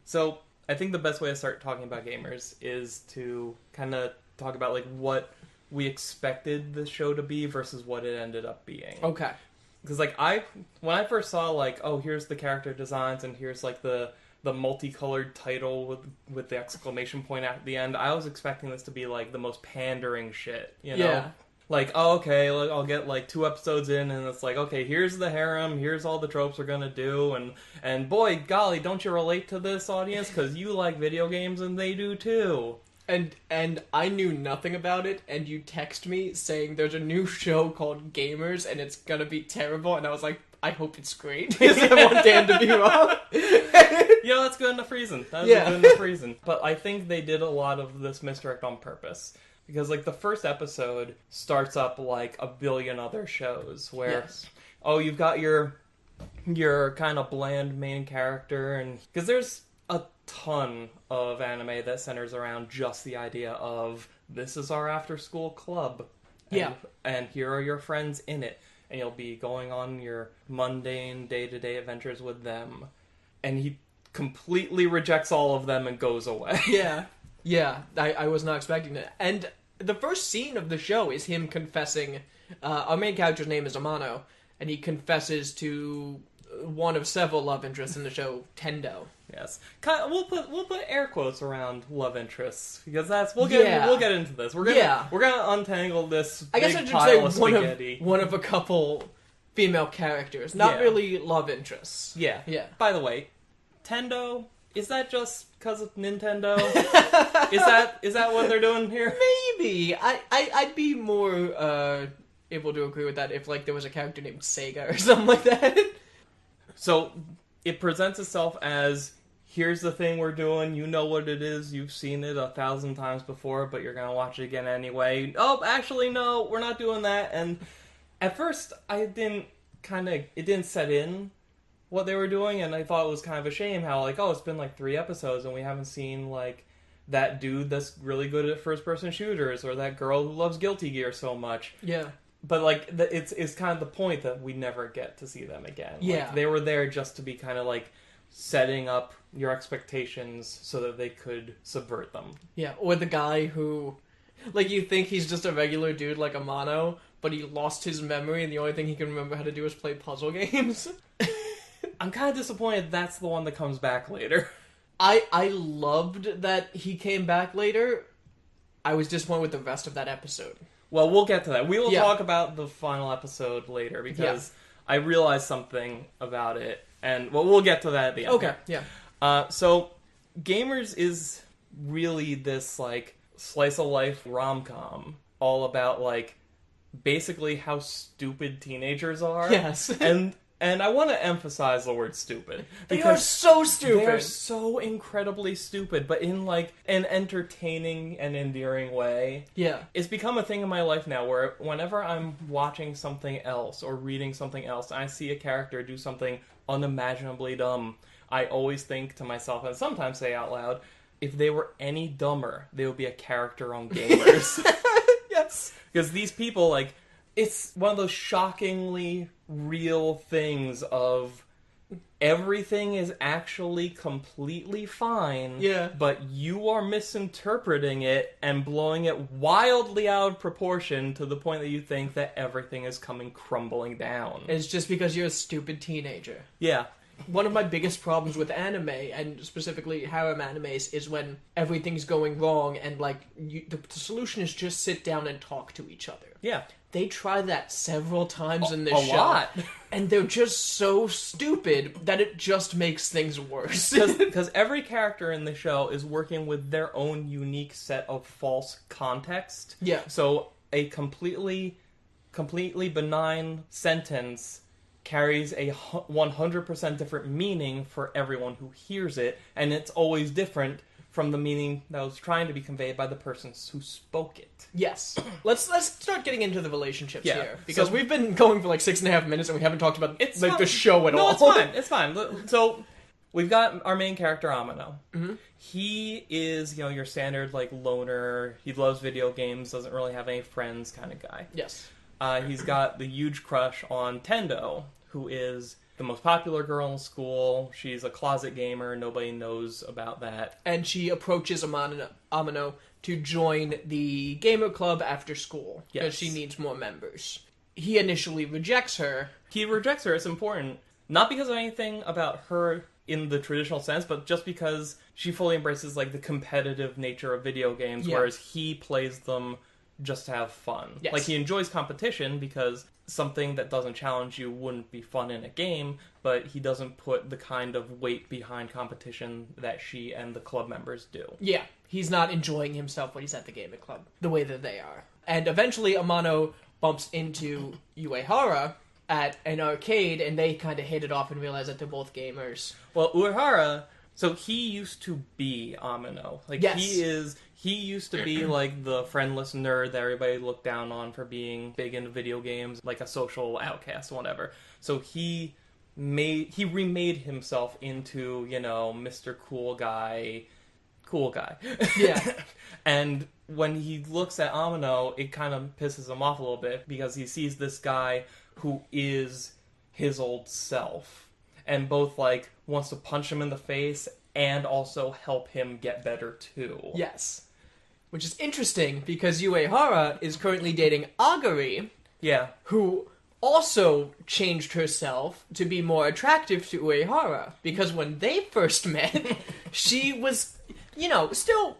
So I think the best way to start talking about gamers is to kind of talk about like what we expected the show to be versus what it ended up being. Okay. Because like when I first saw like, oh, here's the character designs and here's like the multicolored title with the exclamation point at the end, I was expecting this to be like the most pandering shit, you know? Yeah. Like, oh, okay, like, I'll get like 2 episodes in, and it's like, okay, here's the harem, here's all the tropes we're gonna do, and boy, golly, don't you relate to this audience? Because you like video games, and they do too. And I knew nothing about it, and you text me saying there's a new show called Gamers, and it's gonna be terrible, and I was like, I hope it's great, because I want Dan to be wrong. You know, that's good enough reason. That's a good enough reason. But I think they did a lot of this misdirect on purpose. Because, like, the first episode starts up like a billion other shows where, oh, you've got your kind of bland main character, and because there's a ton of anime that centers around just the idea of this is our after-school club, and here are your friends in it, and you'll be going on your mundane day-to-day adventures with them, and he completely rejects all of them and goes away. Yeah, I was not expecting that. And the first scene of the show is him confessing. Our main character's name is Amano, and he confesses to one of several love interests in the show, Tendo. Yes, we'll put air quotes around love interests because we'll get into this. We're gonna untangle this. I guess I should say one of a couple female characters, not really love interests. Yeah. By the way, Tendo. Is that just because of Nintendo? is that what they're doing here? Maybe. I'd be more able to agree with that if like there was a character named Sega or something like that. So it presents itself as, here's the thing we're doing, you know what it is, you've seen it 1,000 times before, but you're gonna watch it again anyway. Oh, actually no, we're not doing that. And at first it didn't set in what they were doing, and I thought it was kind of a shame how, like, oh, it's been like 3 episodes and we haven't seen, like, that dude that's really good at first-person shooters, or that girl who loves Guilty Gear so much. Yeah. But, like, it's kind of the point that we never get to see them again. Yeah. Like, they were there just to be kind of, like, setting up your expectations so that they could subvert them. Yeah. Or the guy who, like, you think he's just a regular dude like Amano, but he lost his memory and the only thing he can remember how to do is play puzzle games. I'm kind of disappointed that's the one that comes back later. I loved that he came back later. I was disappointed with the rest of that episode. Well, we'll get to that. We will talk about the final episode later, because I realized something about it, and we'll get to that at the end. Okay, So, Gamers is really this, like, slice-of-life rom-com, all about, like, basically how stupid teenagers are. Yes. And I want to emphasize the word stupid. They are so stupid. They are so incredibly stupid, but in, like, an entertaining and endearing way. Yeah. It's become a thing in my life now where whenever I'm watching something else or reading something else and I see a character do something unimaginably dumb, I always think to myself, and sometimes say out loud, if they were any dumber, they would be a character on Gamers. Yes. Because these people, like, it's one of those shockingly real things of everything is actually completely fine, but you are misinterpreting it and blowing it wildly out of proportion to the point that you think that everything is coming crumbling down. It's just because you're a stupid teenager. Yeah. One of my biggest problems with anime, and specifically harem animes, is when everything's going wrong and, like, the solution is just sit down and talk to each other. Yeah. They try that several times in this show. A lot. And they're just so stupid that it just makes things worse. Because every character in the show is working with their own unique set of false context. Yeah. So a completely benign sentence carries a 100% different meaning for everyone who hears it, and it's always different from the meaning that was trying to be conveyed by the persons who spoke it. Yes. Let's start getting into the relationships here. Because we've been going for like 6.5 minutes and we haven't talked about the show at all. No, it's fine. So, we've got our main character, Amano. Mm-hmm. He is, your standard, like, loner. He loves video games, doesn't really have any friends kind of guy. Yes. He's got the huge crush on Tendo, who is the most popular girl in school. She's a closet gamer. Nobody knows about that. And she approaches Amano to join the gamer club after school because she needs more members. He initially rejects her. It's important. Not because of anything about her in the traditional sense, but just because she fully embraces like the competitive nature of video games, whereas he plays them just to have fun. Yes. Like, he enjoys competition because something that doesn't challenge you wouldn't be fun in a game, but he doesn't put the kind of weight behind competition that she and the club members do. Yeah, he's not enjoying himself when he's at the gaming club the way that they are. And eventually Amano bumps into Uehara at an arcade, and they kind of hit it off and realize that they're both gamers. Well, Uehara, so he used to be Amano. Like, he used to be, like, the friendless nerd that everybody looked down on for being big into video games, like a social outcast, whatever. So he remade himself into, you know, Mr. Cool Guy. Yeah. And when he looks at Amano, it kind of pisses him off a little bit, because he sees this guy who is his old self, and both, like, wants to punch him in the face and also help him get better, too. Yes. Which is interesting, because Uehara is currently dating Agari, who also changed herself to be more attractive to Uehara, because when they first met, she was, you know, still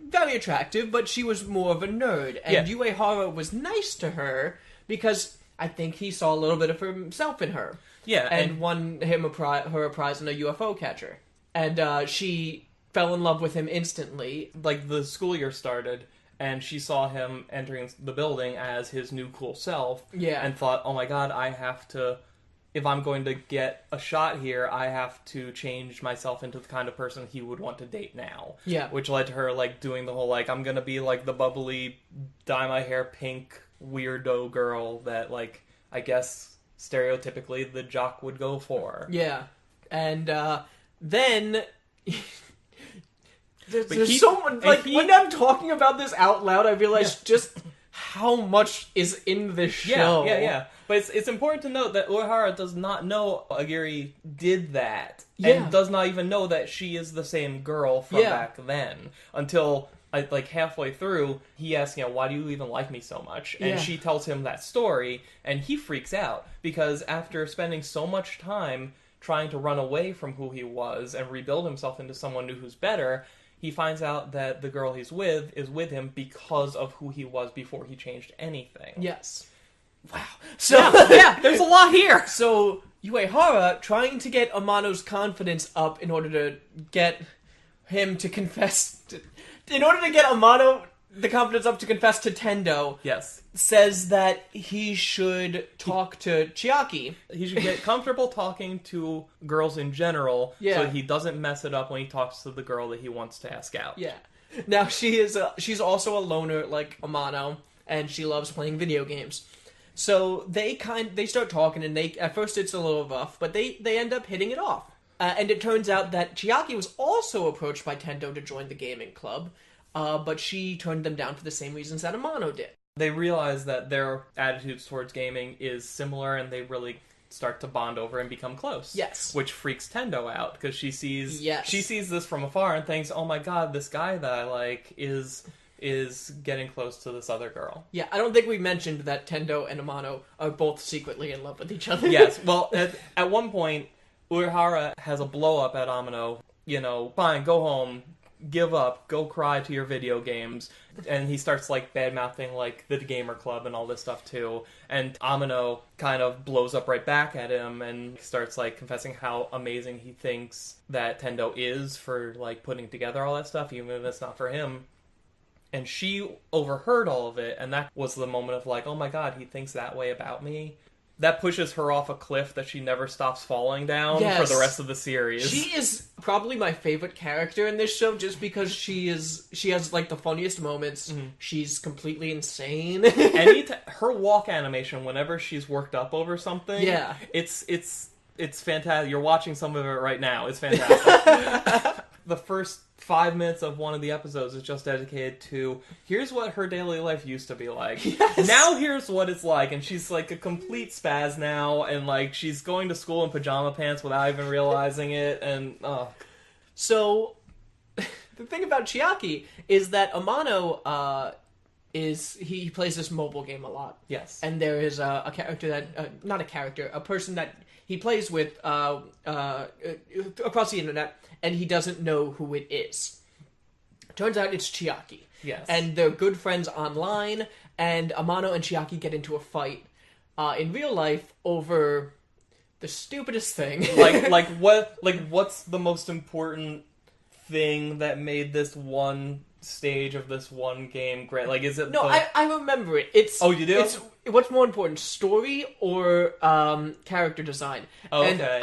very attractive, but she was more of a nerd, and Uehara was nice to her, because I think he saw a little bit of himself in her. Yeah. And won her a prize in a UFO catcher. And she fell in love with him instantly. Like, the school year started, and she saw him entering the building as his new cool self. Yeah. And thought, oh my god, I have to... If I'm going to get a shot here, I have to change myself into the kind of person he would want to date now. Yeah. Which led to her, like, doing the whole, like, I'm gonna be, like, the bubbly, dye my hair pink weirdo girl that, like, I guess stereotypically the jock would go for. Yeah. And then there's so much, like, when I'm talking about this out loud, I realize just how much is in this show. Yeah. But it's important to note that Uehara does not know Agiri did that, and does not even know that she is the same girl from back then, until, like, halfway through, he asks, you know, why do you even like me so much? And she tells him that story, and he freaks out, because after spending so much time trying to run away from who he was and rebuild himself into someone new who's better, he finds out that the girl he's with is with him because of who he was before he changed anything. Yes. Wow. So, there's a lot here! So, Uehara, trying to get Amano's confidence up in order to get him to confess... in order to get Amano the confidence up to confess to Tendo, says that he should talk to Chiaki. He should get comfortable talking to girls in general, so he doesn't mess it up when he talks to the girl that he wants to ask out. Yeah. Now, she's also a loner like Amano, and she loves playing video games. So they start talking, and at first it's a little rough, but they end up hitting it off. And it turns out that Chiaki was also approached by Tendo to join the gaming club, but she turned them down for the same reasons that Amano did. They realize that their attitudes towards gaming is similar, and they really start to bond over and become close. Yes. Which freaks Tendo out, because she sees this from afar and thinks, oh my god, this guy that I like is getting close to this other girl. Yeah, I don't think we mentioned that Tendo and Amano are both secretly in love with each other. Yes, well, at one point, Uehara has a blow-up at Amano. You know, fine, go home, give up, go cry to your video games. And he starts, like, bad-mouthing, like, the gamer club and all this stuff, too. And Amano kind of blows up right back at him and starts, like, confessing how amazing he thinks that Tendo is for, like, putting together all that stuff, even if it's not for him. And she overheard all of it, and that was the moment of, like, oh my god, he thinks that way about me. That pushes her off a cliff that she never stops falling down for the rest of the series. She is probably my favorite character in this show, just because she has, like, the funniest moments. Mm-hmm. She's completely insane. Her walk animation, whenever she's worked up over something, it's fantastic. You're watching some of it right now. It's fantastic. the first 5 minutes of one of the episodes is just dedicated to, here's what her daily life used to be like. Yes. Now here's what it's like. And she's like a complete spaz now, and like she's going to school in pajama pants without even realizing it, and So, the thing about Chiaki is that Amano, he plays this mobile game a lot. Yes. And there is a character that, not a character, a person that he plays with across the internet, and he doesn't know who it is. Turns out it's Chiaki. Yes. And they're good friends online, and Amano and Chiaki get into a fight in real life over the stupidest thing. What's the most important thing that made this one stage of this one game great? Like, is it No, I remember it. It's Oh, you do? It's what's more important, story or character design? Oh, and okay.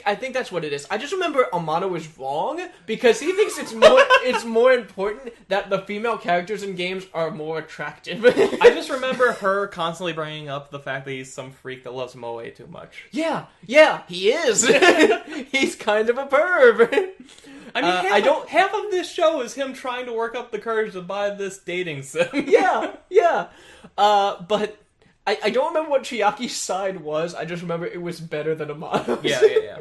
I think that's what it is. I just remember Amano was wrong because he thinks it's more important that the female characters in games are more attractive. I just remember her constantly bringing up the fact that he's some freak that loves Moe too much. Yeah, he is. He's kind of a perv. I mean, half of this show is him trying to work up the courage to buy this dating sim. Yeah. But I don't remember what Chiaki's side was. I just remember it was better than Amano's. Yeah.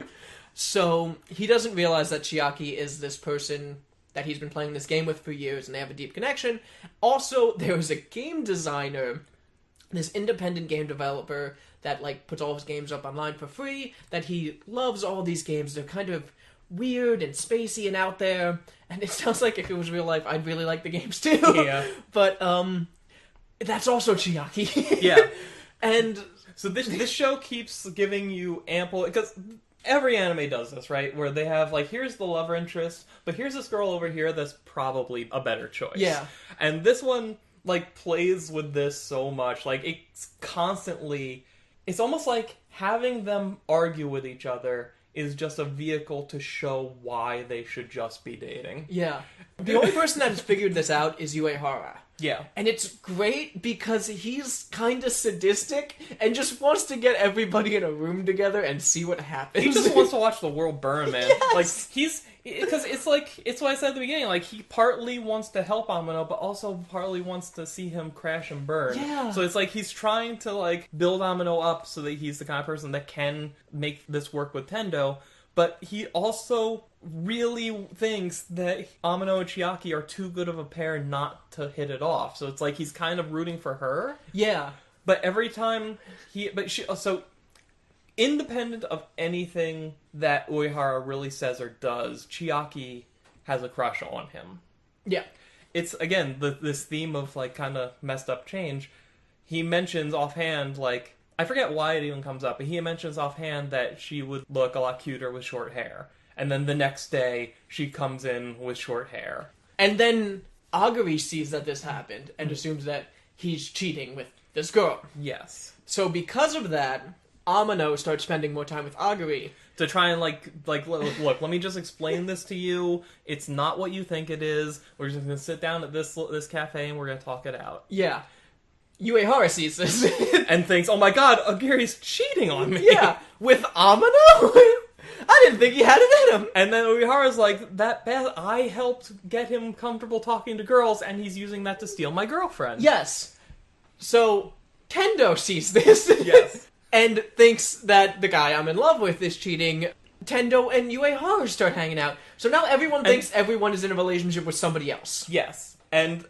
So he doesn't realize that Chiaki is this person that he's been playing this game with for years, and they have a deep connection. Also, there was a game designer, this independent game developer that like puts all his games up online for free, that he loves all these games. They're kind of weird and spacey and out there, and it sounds like if it was real life, I'd really like the games too. Yeah. But that's also Chiaki. Yeah. And so this show keeps giving you ample, because every anime does this, right? Where they have like, here's the love interest, but here's this girl over here that's probably a better choice. Yeah. And this one like plays with this so much. Like, it's constantly, it's almost like having them argue with each other is just a vehicle to show why they should just be dating. yeah, the only person that has figured this out is Uehara. Yeah. And it's great because he's kind of sadistic and just wants to get everybody in a room together and see what happens. He just wants to watch the world burn, man. Yes! Like, because it's what I said at the beginning, like, he partly wants to help Amano, but also partly wants to see him crash and burn. Yeah. So it's like he's trying to, like, build Amano up so that he's the kind of person that can make this work with Tendo, but he also really thinks that Amano and Chiaki are too good of a pair not to hit it off. So it's like he's kind of rooting for her. Yeah. But every time so independent of anything that Uehara really says or does, Chiaki has a crush on him. Yeah. It's, again, this theme of, like, kind of messed up change. He mentions offhand, like, I forget why it even comes up, but he mentions offhand that she would look a lot cuter with short hair. And then the next day, she comes in with short hair. And then Agari sees that this happened and assumes that he's cheating with this girl. Yes. So because of that, Amano starts spending more time with Agari. To try and, like, look, let me just explain this to you. It's not what you think it is. We're just going to sit down at this cafe and we're going to talk it out. Yeah. Uehara sees this. And thinks, oh my god, Agiri's cheating on me. Yeah. With Amano? I didn't think he had it in him. And then Uehara's like, that bad, I helped get him comfortable talking to girls, and he's using that to steal my girlfriend. Yes. So, Tendo sees this. Yes. And thinks that the guy I'm in love with is cheating. Tendo and Uehara start hanging out. So now everyone thinks everyone is in a relationship with somebody else. Yes. And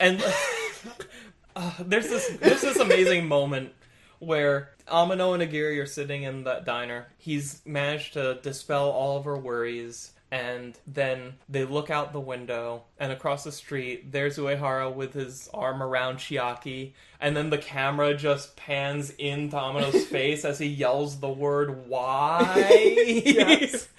there's this amazing moment where Amano and Agiri are sitting in that diner. He's managed to dispel all of her worries, and then they look out the window, and across the street, there's Uehara with his arm around Chiaki, and then the camera just pans into Amano's face as he yells the word, why? Yes.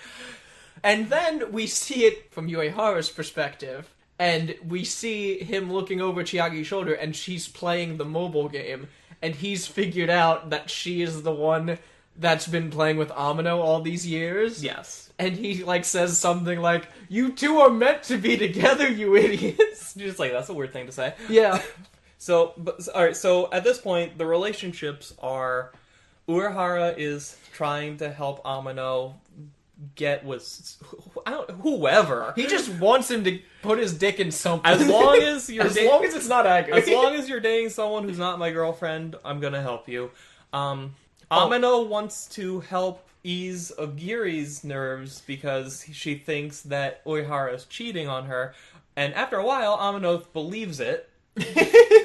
And then we see it from Uehara's perspective, and we see him looking over Chiaki's shoulder, and she's playing the mobile game, and he's figured out that she is the one that's been playing with Amano all these years. Yes. And he, like, says something like, "You two are meant to be together, you idiots." Just like, that's a weird thing to say. Yeah. Alright, so at this point, the relationships are, Uehara is trying to help Amano get with whoever. He just wants him to put his dick in something. As long as you're long as it's not Aguri. As long as you're dating someone who's not my girlfriend, I'm gonna help you. Amino wants to help ease Agiri's nerves because she thinks that Uehara is cheating on her, and after a while, Amino believes it.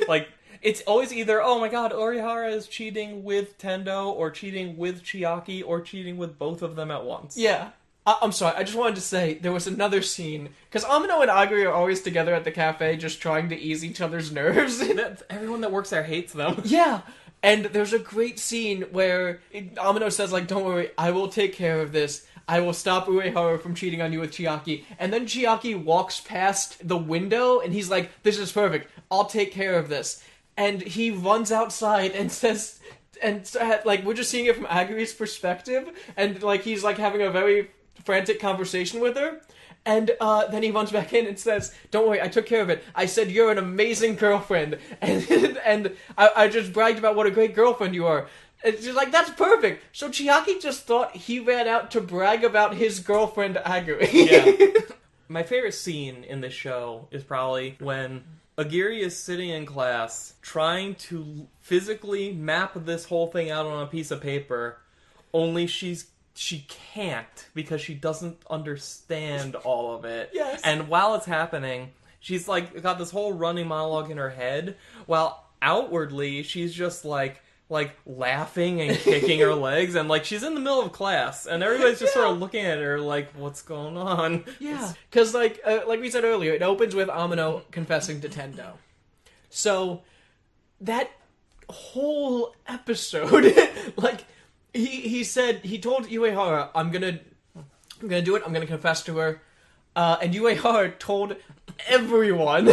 Like, it's always either, oh my god, Uehara is cheating with Tendo, or cheating with Chiaki, or cheating with both of them at once. Yeah. I'm sorry, I just wanted to say, there was another scene, because Amino and Aguri are always together at the cafe, just trying to ease each other's nerves. Everyone that works there hates them. Yeah! And there's a great scene where Amino says, like, don't worry, I will take care of this. I will stop Uehara from cheating on you with Chiaki. And then Chiaki walks past the window, and he's like, this is perfect. I'll take care of this. And he runs outside and says, and like, we're just seeing it from Aguri's perspective, and like, he's like having a very frantic conversation with her. And then he runs back in and says, don't worry, I took care of it. I said you're an amazing girlfriend. And I just bragged about what a great girlfriend you are. And she's like, that's perfect. So Chiaki just thought he ran out to brag about his girlfriend Aguri. Yeah. My favorite scene in this show is probably when Agiri is sitting in class trying to physically map this whole thing out on a piece of paper, only she can't because she doesn't understand all of it. Yes. And while it's happening, she's like got this whole running monologue in her head, while outwardly she's just like laughing and kicking her legs, and like she's in the middle of class and everybody's just sort of looking at her like, what's going on? Yeah, because like we said earlier, it opens with Amino confessing to Tendo. So that whole episode, like he said, he told Uehara, I'm gonna do it. I'm gonna confess to her, and Uehara told everyone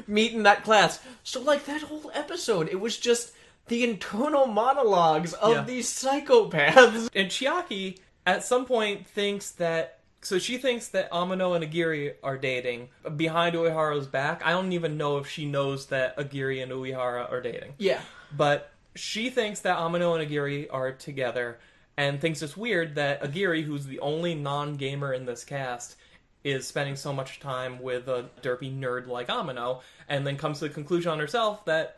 meet in that class. So like that whole episode, it was just the internal monologues of these psychopaths. And Chiaki, at some point, thinks that... So she thinks that Amino and Agiri are dating behind Uehara's back. I don't even know if she knows that Agiri and Uehara are dating. Yeah. But she thinks that Amino and Agiri are together, and thinks it's weird that Agiri, who's the only non-gamer in this cast, is spending so much time with a derpy nerd like Amino, and then comes to the conclusion on herself that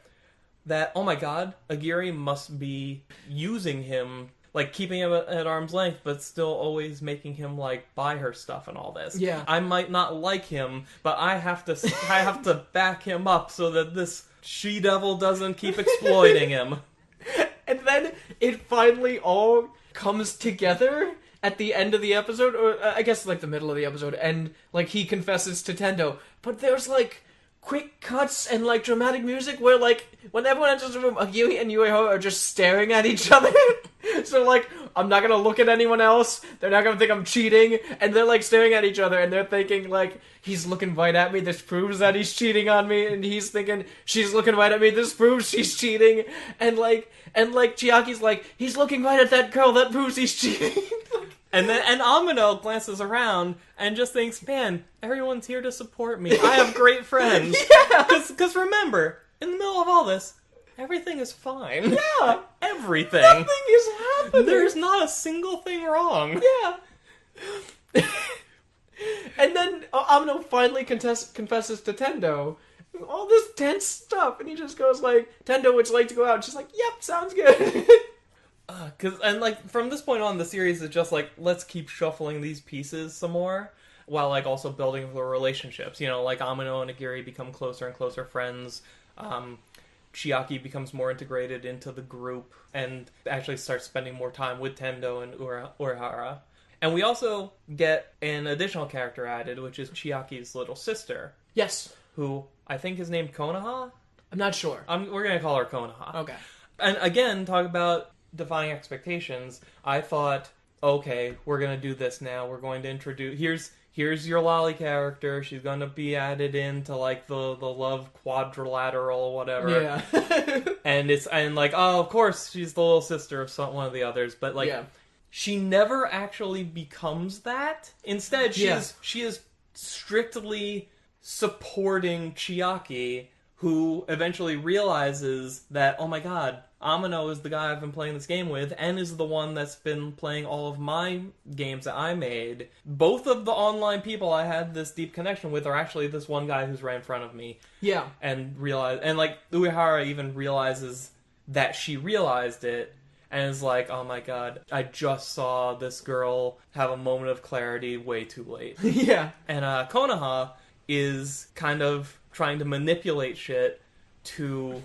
oh my god, Agiri must be using him, like keeping him at arm's length, but still always making him like buy her stuff and all this. Yeah. I might not like him, but I have to back him up so that this she-devil doesn't keep exploiting him. And then it finally all comes together at the end of the episode, or I guess like the middle of the episode, and like he confesses to Tendo, but there's like quick cuts and like dramatic music where like when everyone enters the room, Agiri and Uehara are just staring at each other. So like, I'm not gonna look at anyone else, they're not gonna think I'm cheating, and they're like staring at each other and they're thinking like, he's looking right at me, this proves that he's cheating on me, and he's thinking, she's looking right at me, this proves she's cheating, and Chiaki's like, he's looking right at that girl, that proves he's cheating. And Amino glances around and just thinks, man, everyone's here to support me. I have great friends. Yeah! Because remember, in the middle of all this, everything is fine. Yeah! Everything. Nothing is happening! There's not a single thing wrong. Yeah! And then Amino finally confesses to Tendo all this tense stuff, and he just goes like, Tendo, would you like to go out? And she's like, yep, sounds good. And like from this point on, the series is just like, let's keep shuffling these pieces some more, while like also building the relationships. You know, like Amino and Agiri become closer and closer friends. Chiaki becomes more integrated into the group and actually starts spending more time with Tendo and Uehara. And we also get an additional character added, which is Chiaki's little sister. Yes. Who I think is named Konoha? I'm not sure. We're going to call her Konoha. Okay. And again, talk about defying expectations. I thought, okay, we're going to do this now. We're going to introduce... Here's your Lolly character. She's going to be added into, like, the love quadrilateral, whatever. Yeah. and like, oh, of course, she's the little sister of one of the others. But, like, she never actually becomes that. Instead, she is strictly supporting Chiaki, who eventually realizes that, oh my god, Amino is the guy I've been playing this game with, and is the one that's been playing all of my games that I made. Both of the online people I had this deep connection with are actually this one guy who's right in front of me. Yeah. And Uehara even realizes that she realized it, and is like, oh my god, I just saw this girl have a moment of clarity way too late. Yeah. And Konoha is kind of trying to manipulate shit to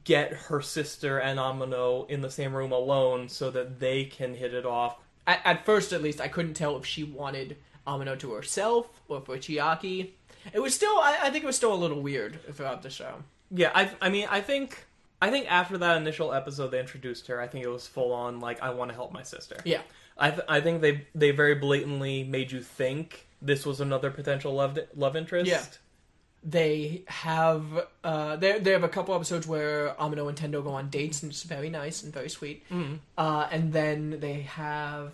get her sister and Amino in the same room alone so that they can hit it off. At first, at least, I couldn't tell if she wanted Amino to herself or for Chiaki. It was still, I think it was still a little weird throughout the show. Yeah, I think after that initial episode they introduced her, I think it was full on, like, I want to help my sister. Yeah. I think they very blatantly made you think this was another potential love interest. Yeah. They have they have a couple episodes where Amino and Tendo go on dates, and it's very nice and very sweet. Mm-hmm. And then they have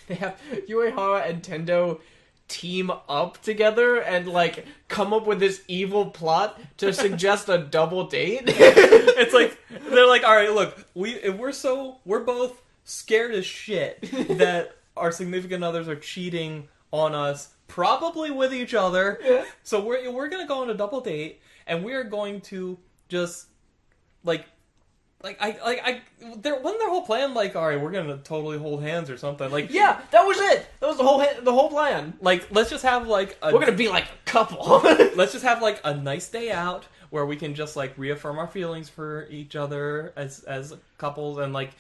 Uehara and Tendo team up together and like come up with this evil plot to suggest a double date. It's like they're like, all right, look, we're both scared as shit that our significant others are cheating on us, probably with each other. Yeah. So we're gonna go on a double date, and we're going to just wasn't their whole plan like, all right, we're gonna totally hold hands or something, like, Yeah, that was it. That was the whole plan. like, let's just have like We're gonna be like a couple. let's just have like a nice day out where we can just like reaffirm our feelings for each other as couples. And like,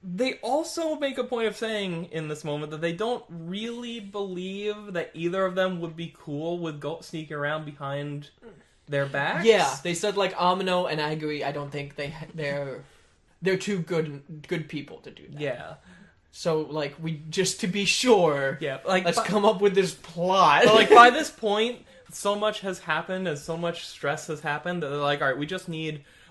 they also make a point of saying in this moment that they don't really believe that either of them would be cool with sneaking around behind their backs. Yeah, they said like Amino and Aguri, I don't think they're too good people to do that. Yeah. So like, we just to be sure, Yeah. Like, let's come up with this plot. but like, by this point, so much has happened and so much stress has happened that they're like, all right,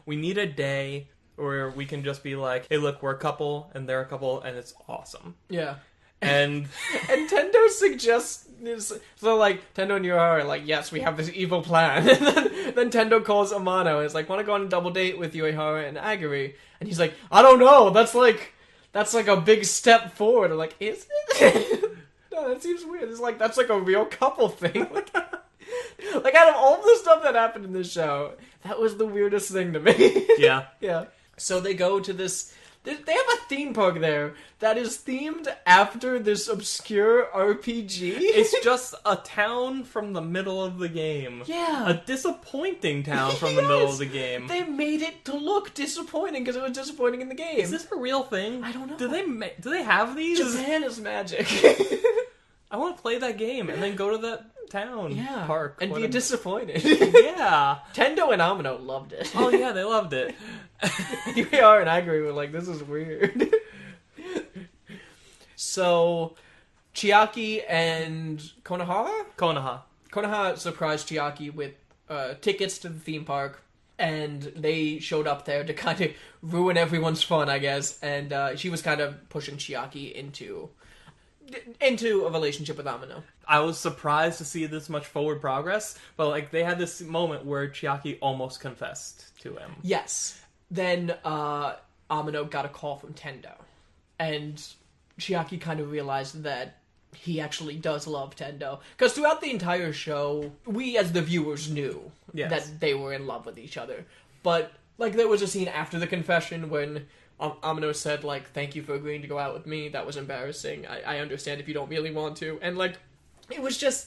we need a day where we can just be like, hey, look, we're a couple and they're a couple and it's awesome. Yeah. And And Tendo suggests this, so like Tendo and Uehara are like, yes, we have this evil plan. And then Tendo calls Amano and is like, want to go on a double date with Uehara and Aguri? And he's like, I don't know. That's like a big step forward. I'm like, is it? No, that seems weird. It's like that's like a real couple thing. Like out of all the stuff that happened in this show, that was the weirdest thing to me. yeah. Yeah. So they go to this. They have a theme park there that is themed after this obscure RPG. It's just a town from the middle of the game. Yeah. A disappointing town from the middle of the game. They made it to look disappointing because it was disappointing in the game. Is this a real thing? I don't know. Do they have these? Japan is magic. I want to play that game and then go to that town park. And be disappointed. Yeah. Tendo and Amino loved it. Oh yeah, they loved it. UAR and Aguri were like, this is weird. So, Chiaki and Konoha surprised Chiaki with tickets to the theme park, and they showed up there to kind of ruin everyone's fun, I guess, and she was kind of pushing Chiaki into a relationship with Amino. I was surprised to see this much forward progress, but like, they had this moment where Chiaki almost confessed to him. Yes. Then Amino got a call from Tendo, and Chiaki kind of realized that he actually does love Tendo. Because throughout the entire show, we as the viewers knew that they were in love with each other. But like, there was a scene after the confession when Amino said, like, thank you for agreeing to go out with me. That was embarrassing. I understand if you don't really want to. And like, it was just,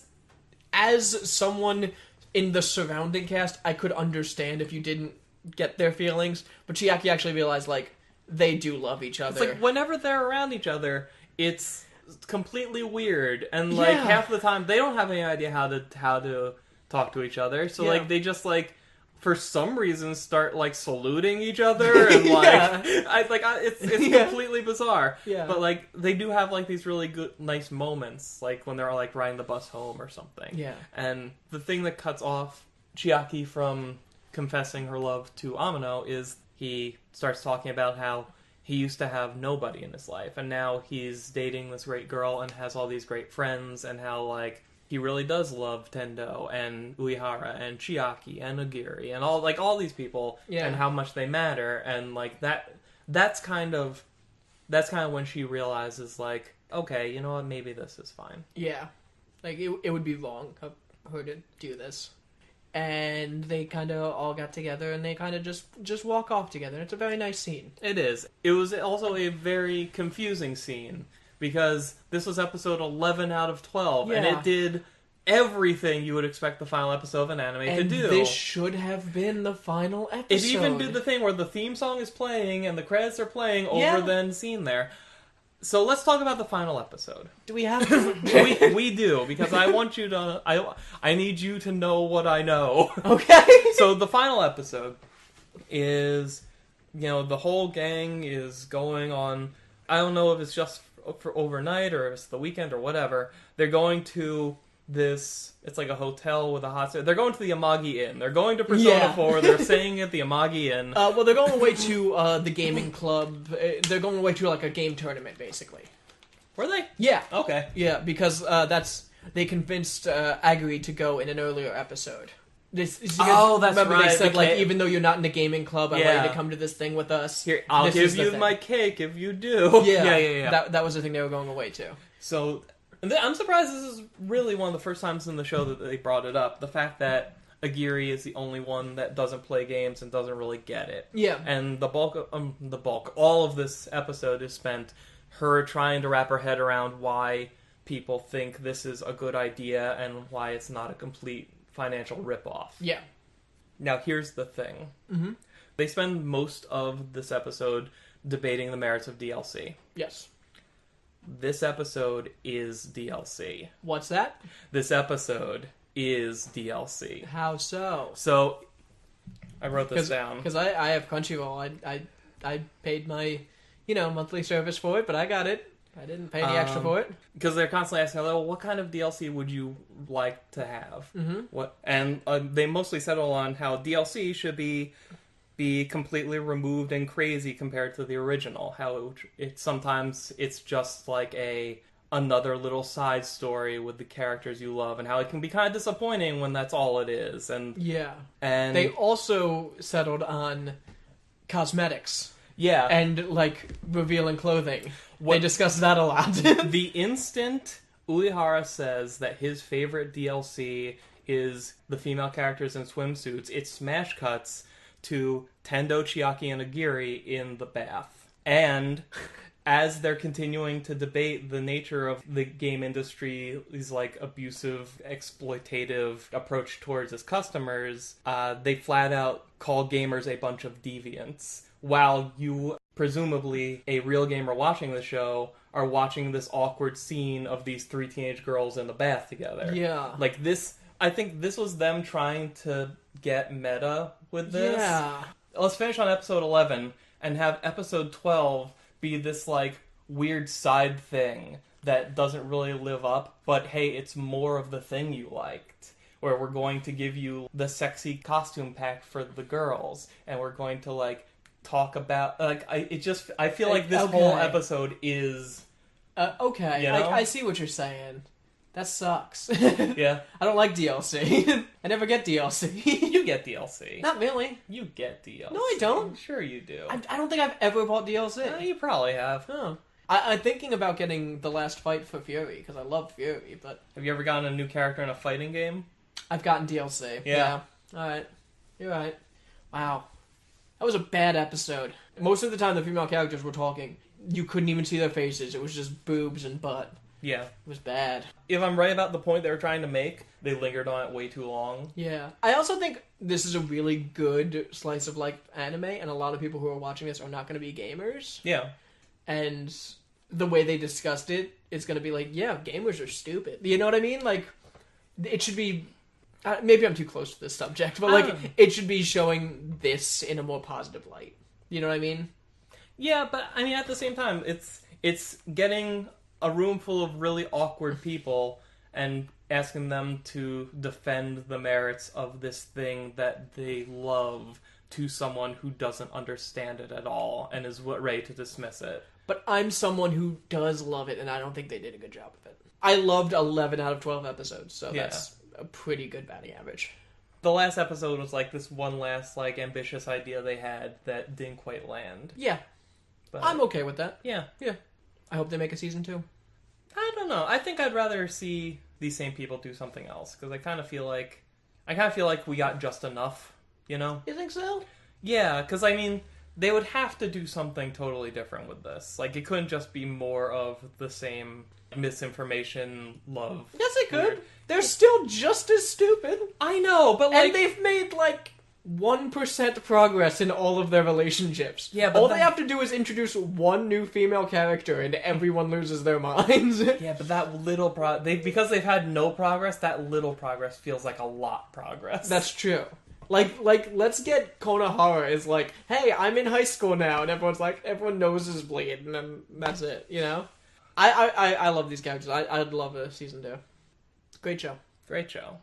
as someone in the surrounding cast, I could understand if you didn't get their feelings, but Chiaki actually realized, like, they do love each other. It's like, whenever they're around each other, it's completely weird, and like, half the time they don't have any idea how to talk to each other, so like, they just like, for some reason, start like saluting each other, and like, it's completely bizarre. Yeah. But like, they do have like these really good, nice moments, like when they're like riding the bus home or something. Yeah. And the thing that cuts off Chiaki from confessing her love to Amino is he starts talking about how he used to have nobody in his life, and now he's dating this great girl and has all these great friends, and how like he really does love Tendo and Uehara and Chiaki and Agiri and all these people and how much they matter, and like that's kind of when she realizes like, okay, you know what, maybe this is fine. Yeah. Like it would be wrong of her to do this. And they kind of all got together and they kind of just walk off together. It's a very nice scene. It is. It was also a very confusing scene because this was episode 11 out of 12 and it did everything you would expect the final episode of an anime to do. This should have been the final episode. It even did the thing where the theme song is playing and the credits are playing over then scene there. So let's talk about the final episode. Do we have to? we do, because I want you to... I need you to know what I know. Okay. So the final episode is... the whole gang is going on... I don't know if it's just for overnight or if it's the weekend or whatever. They're going to this... It's like a hotel with a hot... They're going to the Amagi Inn. They're going to Persona 4. They're staying at the Amagi Inn. Well, they're going away to the gaming club. They're going away to like a game tournament, basically. Were they? Yeah. Okay. Yeah, because they convinced Aguri to go in an earlier episode. That's remember right. They said, like, even though you're not in a gaming club, I want you to come to this thing with us. Here, I'll give you my cake if you do. Yeah. That was the thing they were going away to. So, I'm surprised this is really one of the first times in the show that they brought it up. The fact that Agiri is the only one that doesn't play games and doesn't really get it. Yeah. And all of this episode is spent her trying to wrap her head around why people think this is a good idea and why it's not a complete financial ripoff. Yeah. Now, here's the thing. Mm-hmm. They spend most of this episode debating the merits of DLC. Yes. This episode is DLC. What's that? This episode is DLC. How so? So, I wrote this down. Because I have Crunchyroll. I paid my, monthly service for it, but I got it. I didn't pay any extra for it. Because they're constantly asking, what kind of DLC would you like to have? Mm-hmm. And they mostly settle on how DLC should be completely removed and crazy compared to the original. How it sometimes it's just like another little side story with the characters you love, and how it can be kind of disappointing when that's all it is. And they also settled on cosmetics. Yeah. And, revealing clothing. They discussed that a lot. The instant Uehara says that his favorite DLC is the female characters in swimsuits, it smash cuts to Tendo, Chiaki, and Agiri in the bath. And as they're continuing to debate the nature of the game industry's, abusive, exploitative approach towards its customers, they flat out call gamers a bunch of deviants. While you, presumably a real gamer watching the show, are watching this awkward scene of these three teenage girls in the bath together. Yeah. I think this was them trying to get meta with this. Yeah. Let's finish on episode 11 and have episode 12 be this, weird side thing that doesn't really live up, but hey, it's more of the thing you liked. Where we're going to give you the sexy costume pack for the girls, and we're going to, talk about I feel like this whole episode is okay. I see what you're saying. That sucks. Yeah. I don't like DLC. I never get DLC. You get DLC. Not really. You get DLC. No, I don't. Sure you do. I don't think I've ever bought DLC. No, you probably have. Oh. I'm thinking about getting the last fight for Fury, because I love Fury, but... Have you ever gotten a new character in a fighting game? I've gotten DLC. Yeah. Alright. You're right. Wow. That was a bad episode. Most of the time the female characters were talking, you couldn't even see their faces. It was just boobs and butt. Yeah. It was bad. If I'm right about the point they were trying to make, they lingered on it way too long. Yeah. I also think this is a really good slice of life anime, and a lot of people who are watching this are not going to be gamers. Yeah. And the way they discussed it, it's going to be gamers are stupid. You know what I mean? It should be... maybe I'm too close to this subject, but it should be showing this in a more positive light. You know what I mean? Yeah, but I mean at the same time, it's getting a room full of really awkward people and asking them to defend the merits of this thing that they love to someone who doesn't understand it at all and is ready to dismiss it. but I'm someone who does love it, and I don't think they did a good job of it. I loved 11 out of 12 episodes, so that's a pretty good batting average. The last episode was like this one last like ambitious idea they had that didn't quite land. Yeah. But I'm okay with that. Yeah. Yeah. I hope they make a season 2. I don't know. I think I'd rather see these same people do something else, because I kind of feel like we got just enough, you know? You think so? Yeah, because I mean, they would have to do something totally different with this. Like, it couldn't just be more of the same misinformation, love. Yes, it could. They're still just as stupid. I know, but like... And they've made, like, 1% progress in all of their relationships. Yeah, but all they have to do is introduce one new female character and everyone loses their minds. Yeah, but that little because they've had no progress, that little progress feels like a lot progress. That's true. Like, let's get Konohara is like, hey, I'm in high school now, and everyone's like, everyone noses bleed, and then that's it, you know? I love these characters. I'd love a season 2. Great show. Great show.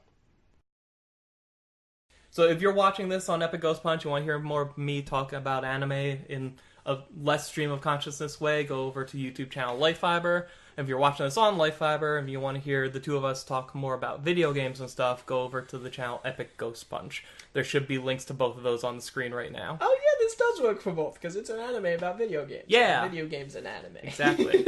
So if you're watching this on Epic Ghost Punch, you want to hear more of me talking about anime in a less stream of consciousness way, go over to YouTube channel Lifefiber. If you're watching this on Lifefiber and you want to hear the two of us talk more about video games and stuff, go over to the channel Epic Ghost Punch. There should be links to both of those on the screen right now. Oh yeah, this does work for both, because it's an anime about video games. Yeah. Video games and anime. Exactly.